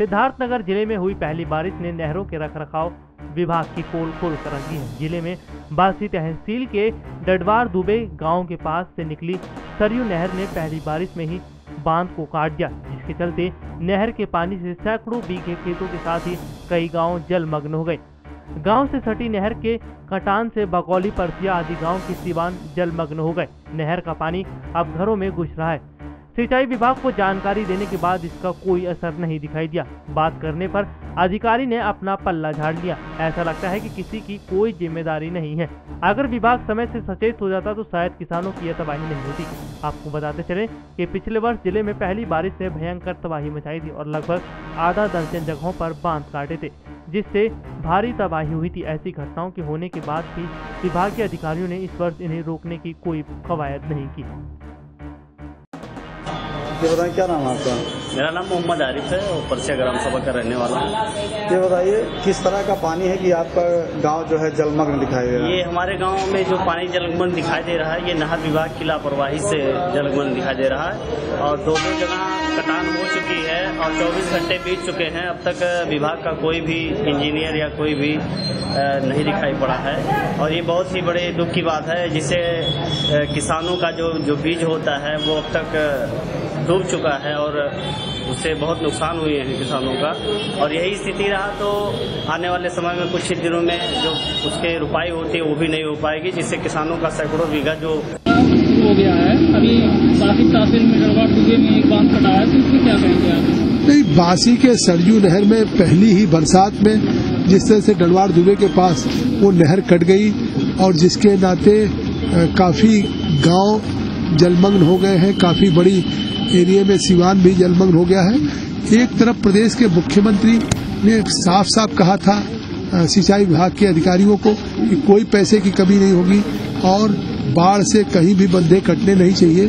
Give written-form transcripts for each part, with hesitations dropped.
सिद्धार्थनगर जिले में हुई पहली बारिश ने नहरों के रखरखाव विभाग की पोल खोल कर रख दी है। जिले में बासी तहसील के डडवार दुबे गांव के पास से निकली सरयू नहर ने पहली बारिश में ही बांध को काट दिया, जिसके चलते नहर के पानी से सैकड़ों बीघे खेतों के साथ ही कई गांव जलमग्न हो गए। गांव से सटी नहर के कटान से बकौली, परसिया आदि गांव की सीवान जलमग्न हो गए। नहर का पानी अब घरों में घुस रहा है। सिंचाई विभाग को जानकारी देने के बाद इसका कोई असर नहीं दिखाई दिया। बात करने पर अधिकारी ने अपना पल्ला झाड़ लिया। ऐसा लगता है कि किसी की कोई जिम्मेदारी नहीं है। अगर विभाग समय से सचेत हो जाता तो शायद किसानों की यह तबाही नहीं होती। आपको बताते चले कि पिछले वर्ष जिले में पहली बारिश ने भयंकर तबाही मचाई थी और लगभग आधा दर्जन जगहों पर बांध काटे थे, जिससे भारी तबाही हुई थी। ऐसी घटनाओं के होने के बाद भी विभाग के अधिकारियों ने इस वर्ष इन्हें रोकने की कोई कवायद नहीं की। ये बताइए, क्या नाम है आपका? मेरा नाम मोहम्मद आरिफ है और परसिया ग्राम सभा का रहने वाला हूँ। ये बताइए, किस तरह का पानी है कि आपका गांव जो है जलमग्न दिखाई दे रहा है? ये हमारे गांव में जो पानी जलमग्न दिखाई दे रहा है, ये नहर विभाग की लापरवाही से जलमग्न दिखाई दे रहा है और दो जगह कटान हो चुकी है और 24 घंटे बीत चुके हैं। अब तक विभाग का कोई भी इंजीनियर या कोई भी नहीं दिखाई पड़ा है और ये बहुत ही बड़े दुख की बात है, जिससे किसानों का जो बीज होता है वो अब तक डूब चुका है और उससे बहुत नुकसान हुए हैं किसानों का। और यही स्थिति रहा तो आने वाले समय में कुछ ही दिनों में जो उसके रुपाई होती है वो भी नहीं हो पाएगी, जिससे किसानों का सैकड़ों बीघा जो हो गया है। अभी बासी तहसील में डडवार दुबे में एक बांध कटा है, तो इसमें क्या कहेंगे आप? नहीं, बासी के सरयू नहर में पहली ही बरसात में जिस तरह से डडवार दुबे के पास वो नहर कट गई और जिसके नाते काफी गांव जलमग्न हो गए हैं, काफी बड़ी एरिया में सीवान भी जलमग्न हो गया है। एक तरफ प्रदेश के मुख्यमंत्री ने साफ साफ कहा था सिंचाई विभाग के अधिकारियों को कि कोई पैसे की कमी नहीं होगी और बाढ़ से कहीं भी बंधे कटने नहीं चाहिए,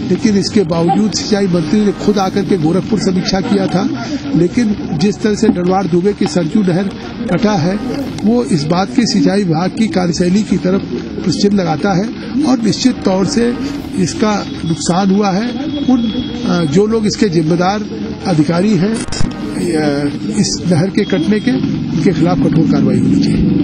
लेकिन इसके बावजूद सिंचाई मंत्री ने खुद आकर के गोरखपुर समीक्षा किया था। लेकिन जिस तरह से डडवार दुबे की सरयू नहर कटा है वो इस बात की सिंचाई विभाग की कार्यशैली की तरफ प्रश्न लगाता है और निश्चित तौर से इसका नुकसान हुआ है। उन जो लोग इसके जिम्मेदार अधिकारी हैं इस नहर के कटने के, उनके खिलाफ कठोर कार्रवाई होनी चाहिए।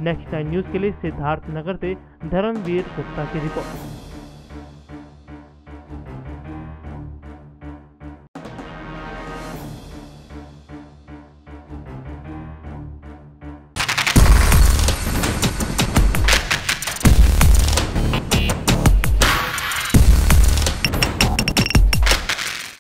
नेक्स्ट टाइम न्यूज के लिए सिद्धार्थनगर से धर्मवीर गुप्ता की रिपोर्ट।